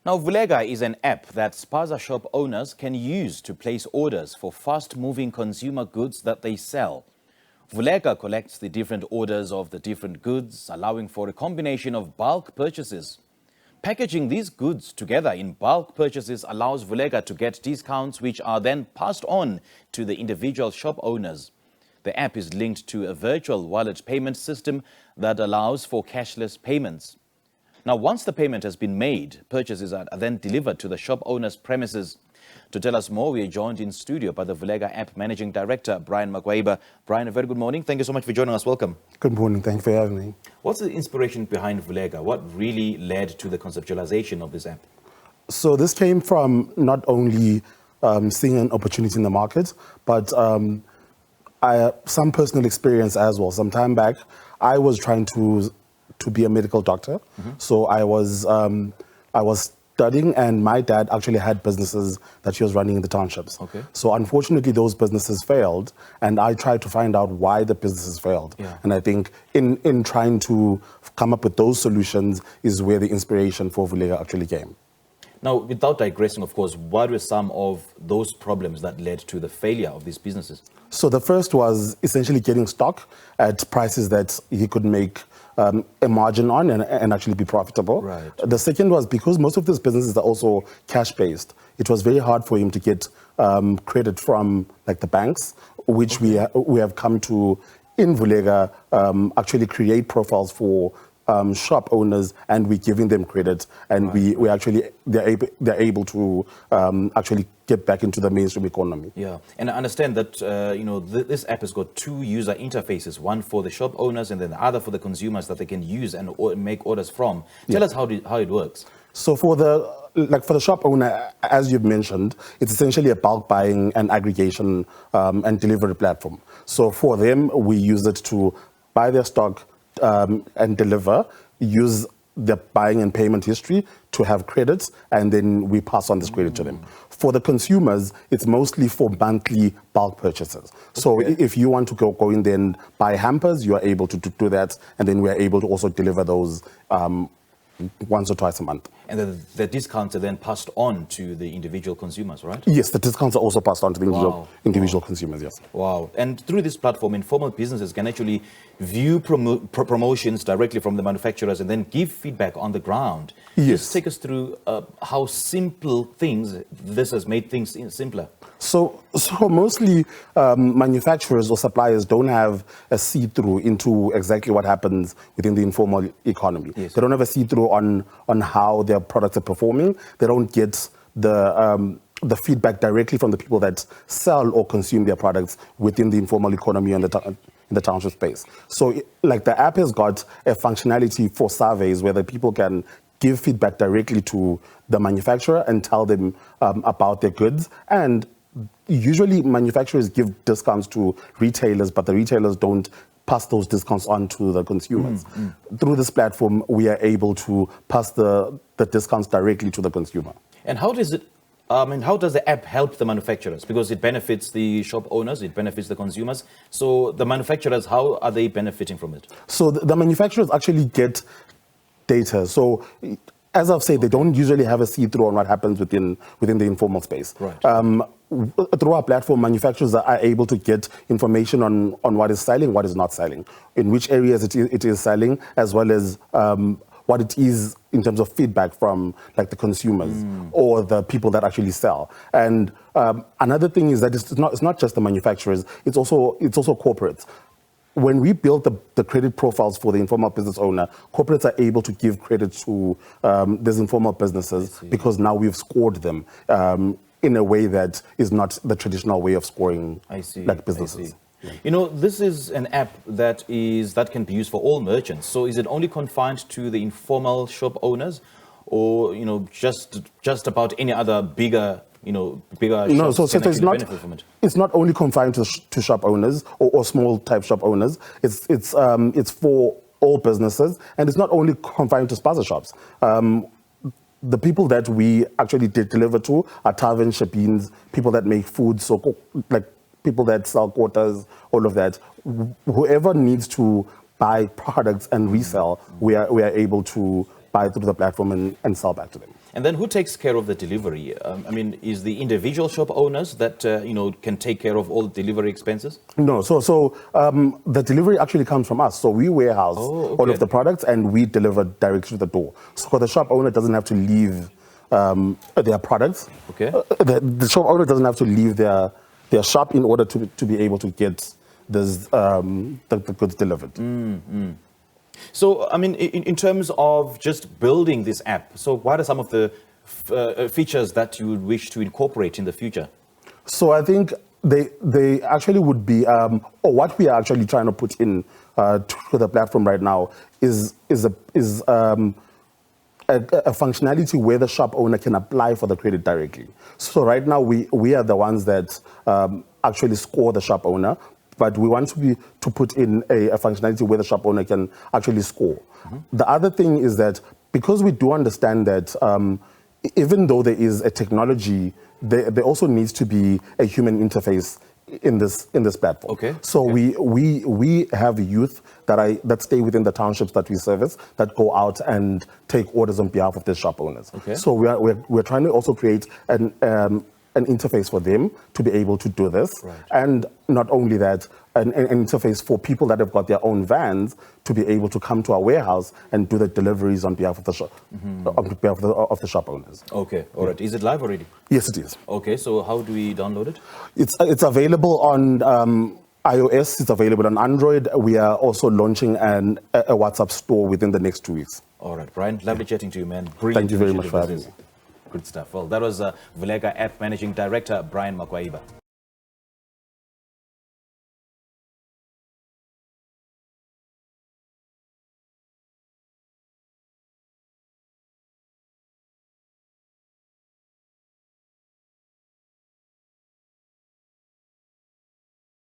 Now, Vuleka is an app that spaza shop owners can use to place orders for fast-moving consumer goods that they sell. Vuleka collects the different orders of the different goods, allowing for a combination of bulk purchases. Packaging these goods together in bulk purchases allows Vuleka to get discounts which are then passed on to the individual shop owners. The app is linked to a virtual wallet payment system that allows for cashless payments. Now, once the payment has been made, purchases are then delivered to the shop owner's premises. To tell us more, we are joined in studio by the Vuleka app Managing Director, Brian Makwaiba. Brian, a very good morning. Thank you so much for joining us. Welcome. Good morning. Thank you for having me. What's the inspiration behind Vuleka? What really led to the conceptualization of this app? So this came from not only seeing an opportunity in the market, but some personal experience as well. Some time back, I was trying to be a medical doctor. So I was studying, and my dad actually had businesses that he was running in the townships. Okay. So unfortunately, those businesses failed, and I tried to find out why the businesses failed. Yeah. And I think in trying to come up with those solutions is where the inspiration for Vuleka actually came. Now, without digressing, of course, what were some of those problems that led to the failure of these businesses? So the first was essentially getting stock at prices that he could make a margin on and actually be profitable. Right. The second was because most of these businesses are also cash-based, it was very hard for him to get credit from like the banks, which we have come to in Vuleka actually create profiles for shop owners, and we're giving them credit, and we actually they're able to actually get back into the mainstream economy. Yeah, and I understand that this app has got two user interfaces, one for the shop owners and then the other for the consumers that they can use and make orders from. Tell us how it works. So for the shop owner, as you've mentioned, it's essentially a bulk buying and aggregation and delivery platform. So for them, we use it to buy their stock and deliver, use the buying and payment history to have credits, and then we pass on this credit to them. For the consumers, it's mostly for monthly bulk purchases. So if you want to go in there and buy hampers, you are able to do that, and then we are able to also deliver those once or twice a month. And the discounts are then passed on to the individual consumers, right? Yes, the discounts are also passed on to the individual consumers, yes. Wow. And through this platform, informal businesses can actually view promotions directly from the manufacturers and then give feedback on the ground. Yes. Just take us through how simple this has made things simpler. So mostly manufacturers or suppliers don't have a see-through into exactly what happens within the informal economy. Yes. They don't have a see-through on how their products are performing. They don't get the feedback directly from the people that sell or consume their products within the informal economy and in the township space. So like the app has got a functionality for surveys where the people can give feedback directly to the manufacturer and tell them about their goods. And usually manufacturers give discounts to retailers, but the retailers don't pass those discounts on to the consumers. Through this platform, we are able to pass the discounts directly to the consumer. And how does the app help the manufacturers? Because it benefits the shop owners, it benefits the consumers. So the manufacturers, how are they benefiting from it? So the manufacturers actually get data. So as I've said, they don't usually have a see-through on what happens within the informal space. Right. Through our platform, manufacturers are able to get information on what is selling, what is not selling, in which areas it is selling, as well as what it is in terms of feedback from like the consumers or the people that actually sell. And another thing is that it's not just the manufacturers, it's also corporates. When we build the credit profiles for the informal business owner, corporates are able to give credit to these informal businesses because now we've scored them in a way that is not the traditional way of scoring like businesses. Yeah. This is an app that can be used for all merchants. So is it only confined to the informal shop owners, or just about any other bigger no, so it's not only confined to shop owners or small type shop owners. It's for all businesses, and it's not only confined to spaza shops. The people that we actually deliver to are tavern shopines, people that make food, so like people that sell quarters, all of that. Whoever needs to buy products and resell, we are able to buy through the platform and sell back to them. And then who takes care of the delivery? I mean, is the individual shop owners that, can take care of all delivery expenses? No, so the delivery actually comes from us. So we warehouse all of the products and we deliver directly to the door. So the shop owner doesn't have to leave their products. Okay. The shop owner doesn't have to leave their shop in order to be able to get the goods delivered. So, I mean, in terms of just building this app, so what are some of the features that you would wish to incorporate in the future? So I think they actually would be, or what we are actually trying to put in to the platform right now is a functionality where the shop owner can apply for the credit directly. So right now we are the ones that actually score the shop owner, but we want to put in a functionality where the shop owner can actually score. The other thing is that because we do understand that even though there is a technology, there also needs to be a human interface in this platform. Okay. So we have youth that stay within the townships that we service that go out and take orders on behalf of the shop owners. Okay. So we're trying to also create an interface for them to be able to do this. Right. And not only that, an interface for people that have got their own vans to be able to come to our warehouse and do the deliveries on behalf of the shop, on behalf of the shop owners. Okay, all right. Is it live already? Yes, it is. Okay, so how do we download it? It's available on iOS. It's available on Android. We are also launching a WhatsApp store within the next 2 weeks. All right, Brian, lovely chatting to you, man. Brilliant. Thank you very much for having me. Good stuff. Well, that was Vuleka App Managing Director, Brian Makwaiba.